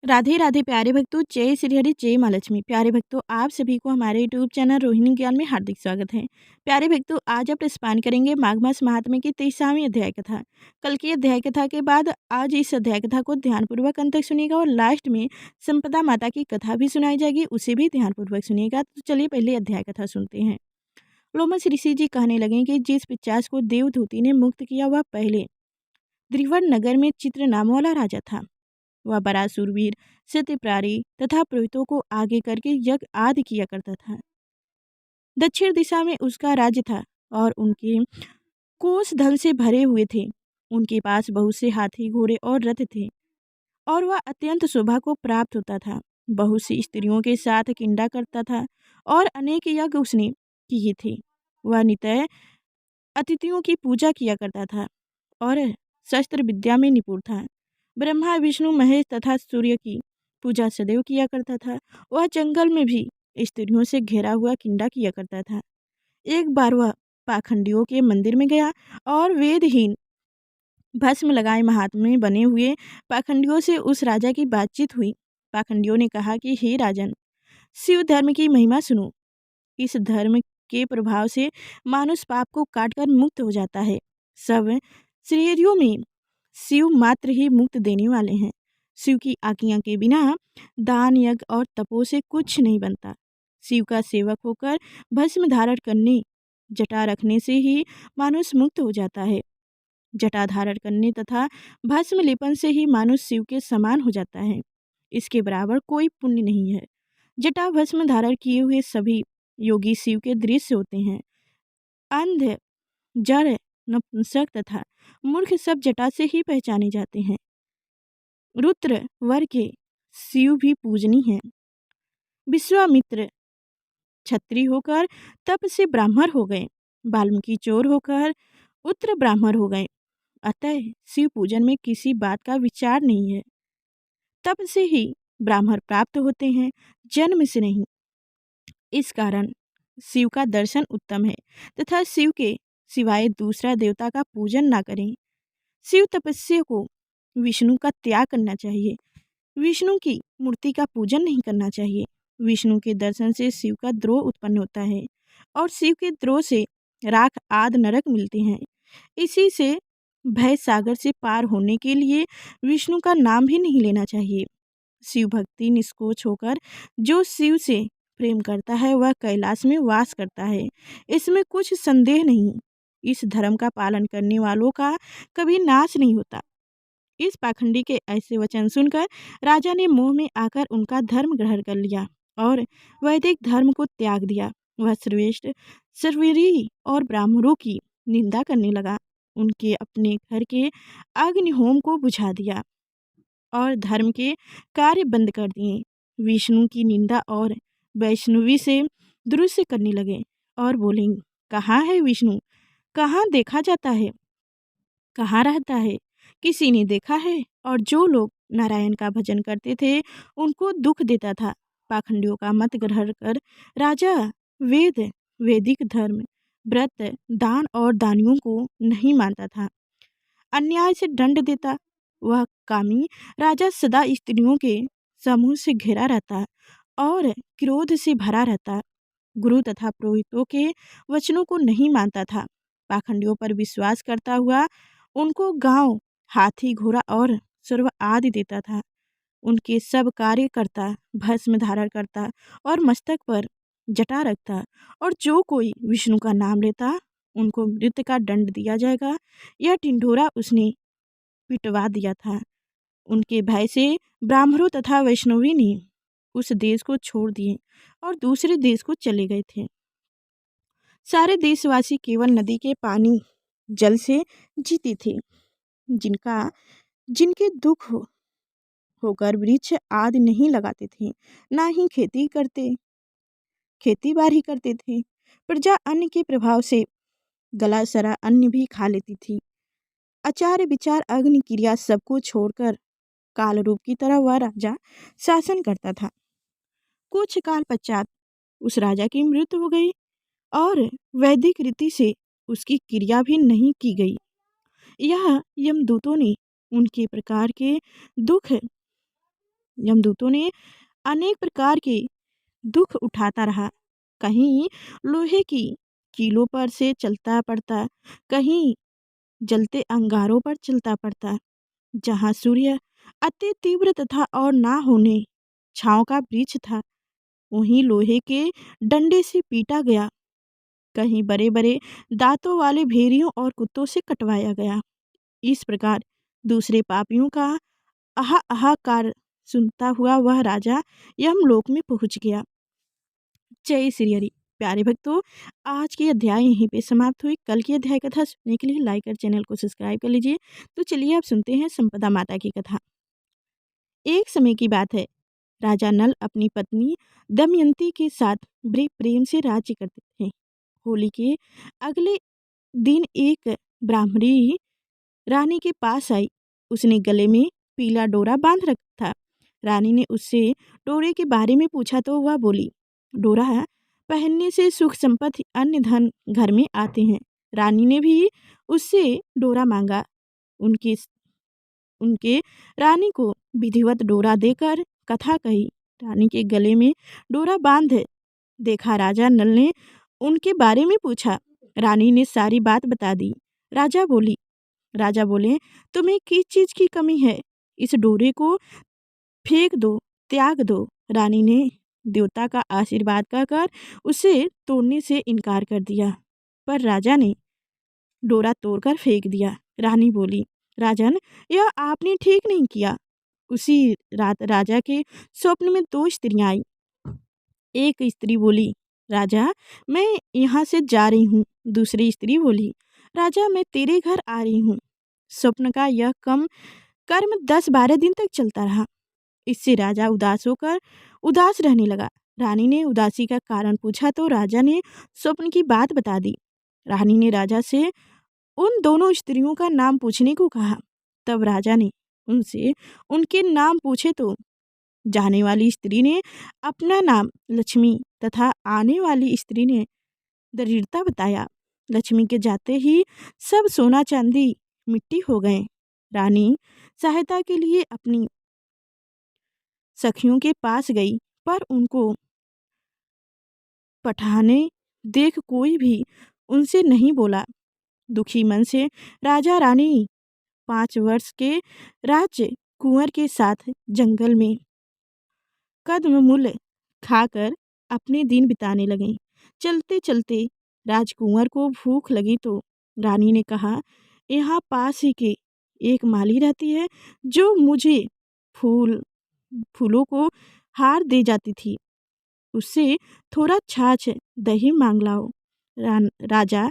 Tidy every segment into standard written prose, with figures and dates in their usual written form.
राधे राधे प्यारे भक्तों, जय श्री हरि, जय माँ लक्ष्मी। प्यारे भक्तों, आप सभी को हमारे यूट्यूब चैनल रोहिणी ज्ञान में हार्दिक स्वागत है। प्यारे भक्तों, आज आप स्पान करेंगे माघ मास महात्म्य की 23वां अध्याय कथा। कल की अध्याय कथा के बाद आज इस अध्याय कथा को ध्यानपूर्वक अंत तक सुनिएगा और लास्ट में संपदा माता की कथा भी सुनाई जाएगी, उसे भी ध्यानपूर्वक सुनिएगा। तो चलिए पहले अध्याय कथा सुनते हैं। लोमस ऋषि जी कहने लगे कि जिस पिचास को देवधूति ने मुक्त किया वह पहले त्रिवर्ण नगर में चित्र नाम वाला राजा था। वह बड़ा सूरवीर, सत्यप्रारी तथा पुरोहितों को आगे करके यज्ञ आदि किया करता था। दक्षिण दिशा में उसका राज्य था और उनके कोष धन से भरे हुए थे। उनके पास बहुत से हाथी, घोड़े और रथ थे और वह अत्यंत शोभा को प्राप्त होता था। बहुत सी स्त्रियों के साथ किंडा करता था और अनेक यज्ञ उसने किए थे। वह नित्य अतिथियों की पूजा किया करता था और शस्त्र विद्या में निपुण था। ब्रह्मा, विष्णु, महेश तथा सूर्य की पूजा सदैव किया करता था। वह जंगल में भी स्त्रियों से घेरा हुआ किंडा किया करता था। एक बार वह पाखंडियों के मंदिर में गया और वेदहीन भस्म लगाए महात्मा बने हुए पाखंडियों से उस राजा की बातचीत हुई। पाखंडियों ने कहा कि हे राजन, शिव धर्म की महिमा सुनो। इस धर्म के प्रभाव से मानुष पाप को काटकर मुक्त हो जाता है। सब श्रेयों में शिव मात्र ही मुक्त देने वाले हैं। शिव की आज्ञा के बिना दान, यज्ञ और तपो से कुछ नहीं बनता। शिव का सेवक होकर भस्म धारण करने, जटा रखने से ही मानुष मुक्त हो जाता है। जटा धारण करने तथा भस्म लेपन से ही मानुष शिव के समान हो जाता है। इसके बराबर कोई पुण्य नहीं है। जटा भस्म धारण किए हुए सभी योगी शिव के दृश्य होते हैं। अंध, जड़, नपुंसक तथा मूर्ख सब जटा से ही पहचाने जाते हैं। रुद्र वर के शिव भी पूजनी है। विश्वामित्र क्षत्रिय होकर तप से ब्राह्मण हो गए। वाल्मीकि चोर होकर उत्तर ब्राह्मण हो गए। अतः शिव पूजन में किसी बात का विचार नहीं है। तप से ही ब्राह्मण प्राप्त होते हैं, जन्म से नहीं। इस कारण शिव का दर्शन उत्तम है तथा शिव के सिवाय दूसरा देवता का पूजन ना करें। शिव तपस्या को विष्णु का त्याग करना चाहिए। विष्णु की मूर्ति का पूजन नहीं करना चाहिए। विष्णु के दर्शन से शिव का द्रोह उत्पन्न होता है और शिव के द्रोह से राख आदि नरक मिलते हैं। इसी से भय सागर से पार होने के लिए विष्णु का नाम भी नहीं लेना चाहिए। शिव भक्ति निष्कोच होकर जो शिव से प्रेम करता है वह कैलाश में वास करता है, इसमें कुछ संदेह नहीं। इस धर्म का पालन करने वालों का कभी नाश नहीं होता। इस पाखंडी के ऐसे वचन सुनकर राजा ने मोह में आकर उनका धर्म ग्रहण कर लिया और वैदिक धर्म को त्याग दिया। वह श्रेष्ठ शर्वरी और ब्राह्मणों की निंदा करने लगा। उनके अपने घर के अग्निहोम को बुझा दिया और धर्म के कार्य बंद कर दिए। विष्णु की निंदा और वैष्णवी से दृश्य करने लगे और बोलेंगे, कहाँ है विष्णु? कहाँ देखा जाता है? कहाँ रहता है? किसी ने देखा है? और जो लोग नारायण का भजन करते थे उनको दुख देता था। पाखंडियों का मत ग्रहण कर राजा वेद, वैदिक धर्म, व्रत, दान और दानियों को नहीं मानता था। अन्याय से दंड देता। वह कामी राजा सदा स्त्रियों के समूह से घिरा रहता और क्रोध से भरा रहता। गुरु तथा पुरोहितों के वचनों को नहीं मानता था। पाखंडियों पर विश्वास करता हुआ उनको गांव, हाथी, घोड़ा और सर्व आदि देता था। उनके सब कार्य करता, भस्म धारण करता और मस्तक पर जटा रखता। और जो कोई विष्णु का नाम लेता उनको मृत्यु का दंड दिया जाएगा। यह टिंडोरा उसने पिटवा दिया था। उनके भय से ब्राह्मणों तथा वैष्णवी ने उस देश को छोड़ दिए और दूसरे देश को चले गए थे। सारे देशवासी केवल नदी के पानी, जल से जीते थे। जिनके दुख होकर वृक्ष आदि नहीं लगाते थे, ना ही खेती बाड़ी करते थे। प्रजा अन्न के प्रभाव से गला सरा अन्न भी खा लेती थी। आचार, विचार, अग्नि क्रिया सबको छोड़कर काल रूप की तरह वह राजा शासन करता था। कुछ काल पश्चात उस राजा की मृत्यु हो गई और वैदिक रीति से उसकी क्रिया भी नहीं की गई। यह यमदूतों ने उनके प्रकार के दुख यमदूतों ने अनेक प्रकार के दुख उठाता रहा। कहीं लोहे की कीलों पर से चलता पड़ता, कहीं जलते अंगारों पर चलता पड़ता। जहाँ सूर्य अति तीव्र तथा और ना होने छाँव का वृक्ष था, वहीं लोहे के डंडे से पीटा गया। कहीं बड़े बड़े दांतों वाले भेड़ियों और कुत्तों से कटवाया गया। इस प्रकार दूसरे पापियों का हाहाकार सुनता हुआ वह राजा यमलोक में पहुंच गया। जय श्री हरि। प्यारे भक्तों, आज की अध्याय यहीं पे समाप्त हुई। कल की अध्याय कथा सुनने के लिए लाइक और चैनल को सब्सक्राइब कर लीजिए। तो चलिए अब सुनते हैं संपदा माता की कथा। एक समय की बात है, राजा नल अपनी पत्नी दमयंती के साथ बड़े प्रेम से राज्य करते थे। होली के अगले दिन एक ब्राह्मणी रानी के पास आई। उसने गले में पीला डोरा बांध रखा था। रानी ने उससे डोरे के बारे में पूछा तो वह बोली, डोरा पहनने से सुख संपत्ति अन्य धन घर में आते हैं। रानी ने भी उससे डोरा मांगा। उनके उनके रानी को विधिवत डोरा देकर कथा कही। रानी के गले में डोरा बांध देखा। राजा नल ने उनके बारे में पूछा। रानी ने सारी बात बता दी। राजा बोले, तुम्हें किस चीज की कमी है? इस डोरे को फेंक दो, त्याग दो। रानी ने देवता का आशीर्वाद कर उसे तोड़ने से इनकार कर दिया, पर राजा ने डोरा तोड़कर फेंक दिया। रानी बोली, राजन, यह आपने ठीक नहीं किया। उसी रात राजा के स्वप्न में 2 स्त्रियां आई। एक स्त्री बोली, राजा, मैं यहाँ से जा रही हूँ। दूसरी स्त्री बोली, राजा, मैं तेरे घर आ रही हूँ। स्वप्न का यह कर्म 10-12 दिन तक चलता रहा। इससे राजा उदास रहने लगा। रानी ने उदासी का कारण पूछा तो राजा ने स्वप्न की बात बता दी। रानी ने राजा से उन दोनों स्त्रियों का नाम पूछने को कहा। तब राजा ने उनसे उनके नाम पूछे तो जाने वाली स्त्री ने अपना नाम लक्ष्मी तथा आने वाली स्त्री ने दरिद्रता बताया। लक्ष्मी के जाते ही सब सोना चांदी मिट्टी हो गए। रानी सहायता के लिए अपनी सखियों के पास गई, पर उनको पठाने देख कोई भी उनसे नहीं बोला। दुखी मन से राजा रानी 5 वर्ष के राज्य कुंवर के साथ जंगल में कदमूल खाकर अपने दिन बिताने लगे। चलते चलते राजकुंवर को भूख लगी तो रानी ने कहा, यहाँ पास ही के एक माली रहती है जो मुझे फूलों को हार दे जाती थी। उससे थोड़ा छाछ दही मांग लाओ। राजा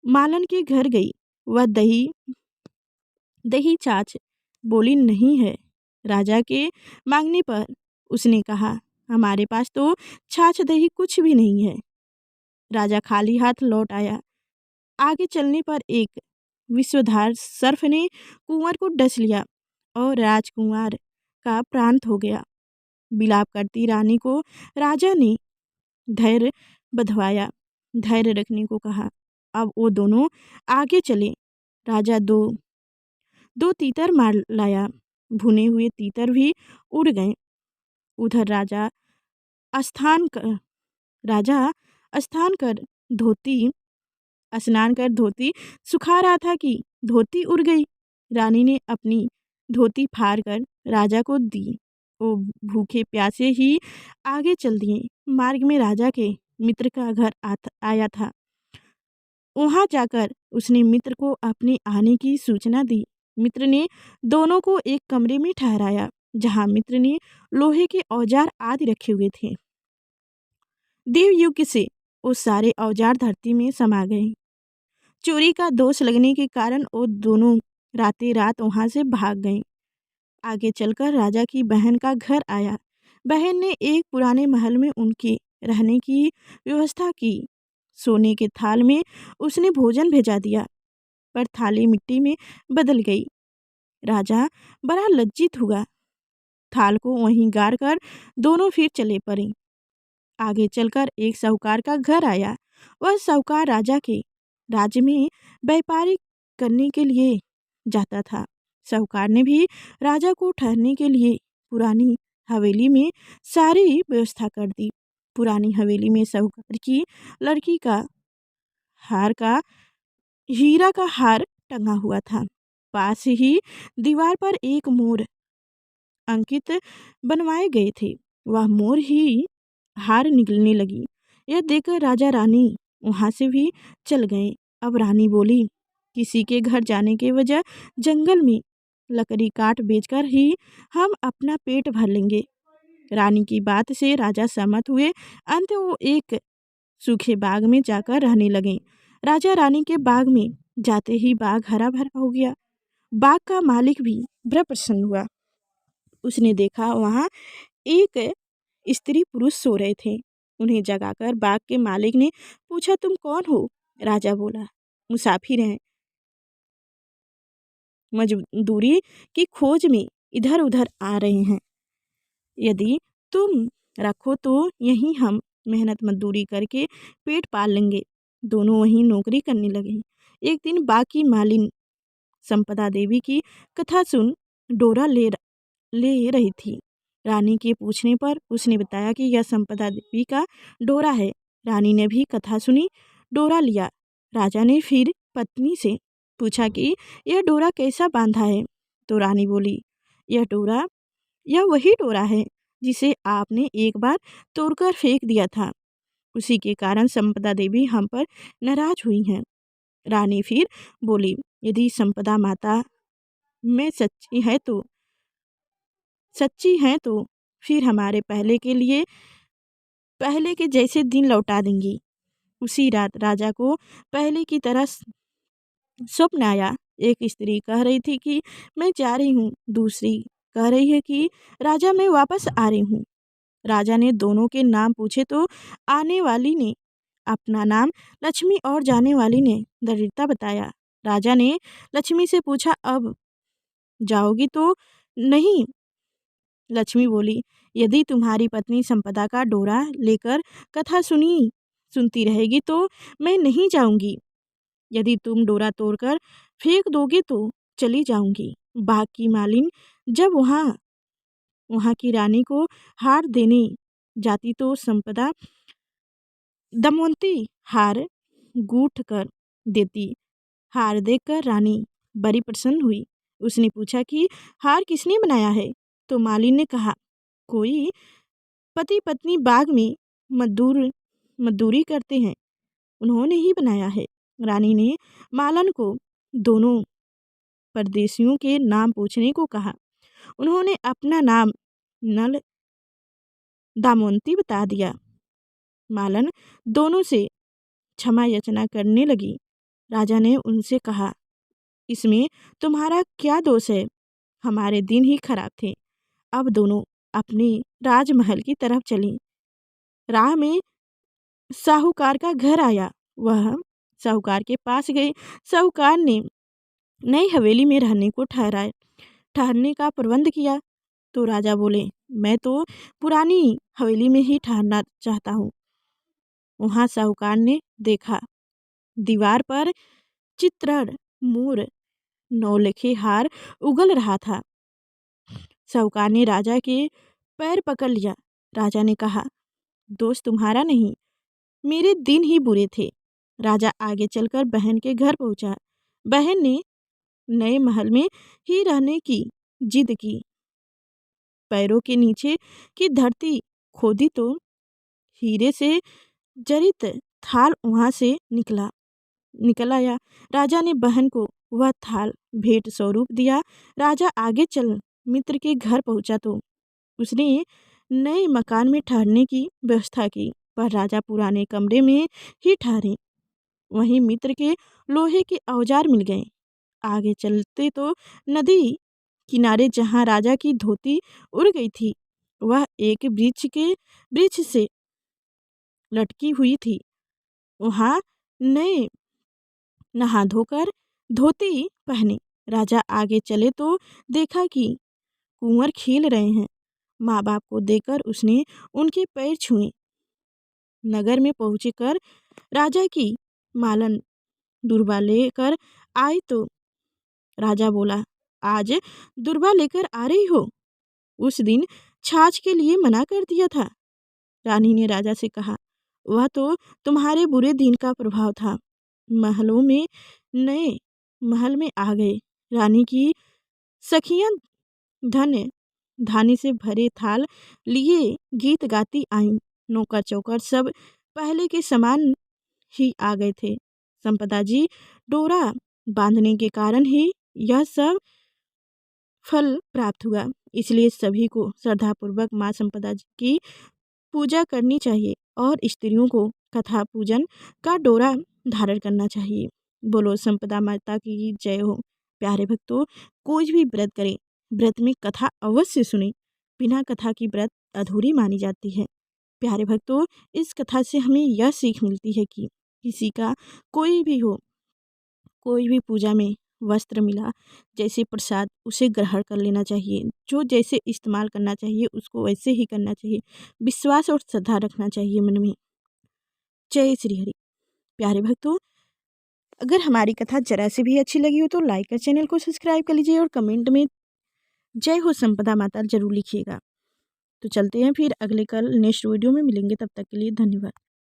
मालन के घर गई। वह दही छाछ बोली नहीं है। राजा के मांगने पर उसने कहा, हमारे पास तो छाछ दही कुछ भी नहीं है। राजा खाली हाथ लौट आया। आगे चलने पर एक विश्वधार सर्फ ने कुंवर को डस लिया और राजकुमार का प्रांत हो गया। विलाप करती रानी को राजा ने धैर्य बंधवाया, धैर्य रखने को कहा। अब वो दोनों आगे चले। राजा दो तीतर मार लाया। भुने हुए तीतर भी उड़ गए। उधर राजा स्नान कर धोती सुखा रहा था कि धोती उड़ गई। रानी ने अपनी धोती फाड़ कर राजा को दी। वो भूखे प्यासे ही आगे चल दिए। मार्ग में राजा के मित्र का घर आया था। वहां जाकर उसने मित्र को अपने आने की सूचना दी। मित्र ने दोनों को एक कमरे में ठहराया, जहां मित्र ने लोहे के औजार आदि रखे हुए थे। देवयुग से वो सारे औजार धरती में समा गए। चोरी का दोष लगने के कारण वो दोनों रातें रात वहां से भाग गए। आगे चलकर राजा की बहन का घर आया। बहन ने एक पुराने महल में उनके रहने की व्यवस्था की। सोने के थाल में उसने भोजन भेजा दिया, पर थाली मिट्टी में बदल गई। राजा बड़ा लज्जित हुआ। थाल को वहीं गाड़ कर दोनों फिर चले पड़े। आगे चलकर एक साहूकार का घर आया। वह साहूकार राजा के राज्य में व्यापारी करने के लिए जाता था। साहूकार ने भी राजा को ठहरने के लिए पुरानी हवेली में सारी व्यवस्था कर दी। पुरानी हवेली में साहूकार की लड़की का हार का हीरा का हार टंगा हुआ था। पास ही दीवार पर एक मोर अंकित बनवाए गए थे। वह मोर ही हार निकलने लगी। यह देखकर राजा रानी वहां से भी चल गए। अब रानी बोली, किसी के घर जाने के वजह जंगल में लकड़ी काट बेचकर ही हम अपना पेट भर लेंगे। रानी की बात से राजा सहमत हुए। अंत वो एक सूखे बाग में जाकर रहने लगे। राजा रानी के बाग में जाते ही बाग हरा भरा हो गया। बाग का मालिक भी बड़ा प्रसन्न हुआ। उसने देखा वहाँ एक स्त्री पुरुष सो रहे थे। उन्हें जगाकर बाग के मालिक ने पूछा, तुम कौन हो? राजा बोला, मुसाफिर हैं, मजदूरी की खोज में इधर उधर आ रहे हैं। यदि तुम रखो तो यहीं हम मेहनत मजदूरी करके पेट पाल लेंगे। दोनों वहीं नौकरी करने लगे। एक दिन बाग की मालिन संपदा देवी की कथा सुन डोरा ले रही थी। रानी के पूछने पर उसने बताया कि यह संपदा देवी का डोरा है। रानी ने भी कथा सुनी, डोरा लिया। राजा ने फिर पत्नी से पूछा कि यह डोरा कैसा बांधा है? तो रानी बोली, यह वही डोरा है जिसे आपने एक बार तोड़कर फेंक दिया था। उसी के कारण संपदा देवी हम पर नाराज हुई हैं। रानी फिर बोली, यदि संपदा माता में सच्ची है तो फिर हमारे पहले के जैसे दिन लौटा देंगी। उसी रात राजा को पहले की तरह स्वप्न आया। एक स्त्री कह रही थी कि मैं जा रही हूँ, दूसरी कह रही है कि राजा मैं वापस आ रही हूँ। राजा ने दोनों के नाम पूछे तो आने वाली ने अपना नाम लक्ष्मी और जाने वाली ने दरिद्रता बताया। राजा ने लक्ष्मी से पूछा, अब जाओगी तो नहीं? लक्ष्मी बोली, यदि तुम्हारी पत्नी संपदा का डोरा लेकर कथा सुनती रहेगी तो मैं नहीं जाऊंगी। यदि तुम डोरा तोड़कर फेंक दोगे तो चली जाऊंगी। बाग की मालिन जब वहाँ की रानी को हार देने जाती तो संपदा दमवंती हार गूंथ कर देती। हार देखकर रानी बड़ी प्रसन्न हुई। उसने पूछा कि हार किसने बनाया है? तो मालिन ने कहा, कोई पति पत्नी बाग में मजदूरी करते हैं, उन्होंने ही बनाया है। रानी ने मालन को दोनों परदेशियों के नाम पूछने को कहा। उन्होंने अपना नाम नल दामवंती बता दिया। मालन दोनों से क्षमा याचना करने लगी। राजा ने उनसे कहा, इसमें तुम्हारा क्या दोष है? हमारे दिन ही खराब थे। अब दोनों अपने राजमहल की तरफ चली। राह में साहूकार का घर आया। वह साहूकार के पास गई। साहूकार ने नई हवेली में रहने को ठहरने का प्रबंध किया। तो राजा बोले, मैं तो पुरानी हवेली में ही ठहरना चाहता हूँ। वहाँ साहूकार ने देखा दीवार पर चित्रण मोर नौलखे हार उगल रहा था। साहूकार ने राजा के पैर पकड़ लिया। राजा ने कहा, दोस्त तुम्हारा नहीं, मेरे दिन ही बुरे थे। राजा आगे चलकर बहन के घर पहुंचा। बहन ने नए महल में ही रहने की जिद की। पैरों के नीचे की धरती खोदी तो हीरे से जड़ित थाल वहां से निकल आया। राजा ने बहन को वह थाल भेंट स्वरूप दिया। राजा आगे चल मित्र के घर पहुंचा तो उसने नए मकान में ठहरने की व्यवस्था की, पर राजा पुराने कमरे में ही ठहरे। वहीं मित्र के लोहे के औजार मिल गए। आगे चलते तो नदी किनारे जहाँ राजा की धोती उड़ गई थी, वह एक वृक्ष से लटकी हुई थी। वहाँ नए नहा धोकर धोती पहने राजा आगे चले तो देखा कि कुंवर खेल रहे हैं। माँ बाप को देखकर उसने उनके पैर छुए। नगर में पहुंचकर राजा की मालन दुर्बा लेकर आई तो राजा बोला, आज दुर्बा लेकर आ रही हो? उस दिन छाछ के लिए मना कर दिया था। रानी ने राजा से कहा, वह तो तुम्हारे बुरे दिन का प्रभाव था। महलों में नए महल में आ गए। रानी की सखियां धन्य धानी से भरे थाल लिए गीत गाती आईं। नौकर चौकर सब पहले के समान ही आ गए थे। संपदा जी डोरा बांधने के कारण ही यह सब फल प्राप्त हुआ। इसलिए सभी को श्रद्धापूर्वक माँ संपदा जी की पूजा करनी चाहिए और स्त्रियों को कथा पूजन का डोरा धारण करना चाहिए। बोलो संपदा माता की जय हो। प्यारे भक्तों, कोई भी व्रत करें, व्रत में कथा अवश्य सुने। बिना कथा की व्रत अधूरी मानी जाती है। प्यारे भक्तों, इस कथा से हमें यह सीख मिलती है कि किसी का कोई भी हो, कोई भी पूजा में वस्त्र मिला, जैसे प्रसाद उसे ग्रहण कर लेना चाहिए। जो जैसे इस्तेमाल करना चाहिए उसको वैसे ही करना चाहिए। विश्वास और श्रद्धा रखना चाहिए मन में। जय श्री हरि। प्यारे भक्तों, अगर हमारी कथा जरा से भी अच्छी लगी हो तो लाइक कर चैनल को सब्सक्राइब कर लीजिए और कमेंट में जय हो संपदा माता जरूर लिखिएगा। तो चलते हैं फिर अगले कल नेक्स्ट वीडियो में मिलेंगे। तब तक के लिए धन्यवाद।